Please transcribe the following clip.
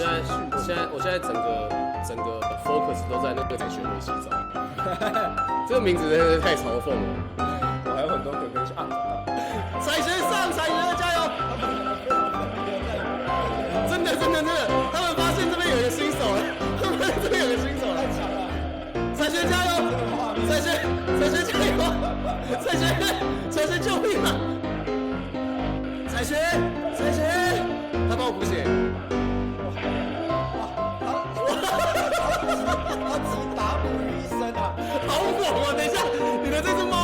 我现在整个 focus 都在那个彩学会洗澡，这个名字真的是太嘲讽了。我还有很多歌可以去按彩学上，彩学加油！真的，他们发现这边有一个新手了，他们这边有个新手了，太强了！彩学加油！彩学加油！彩学救命啊！彩学，他帮我补血。他只打补医生啊，好猛啊！等一下，你的这只猫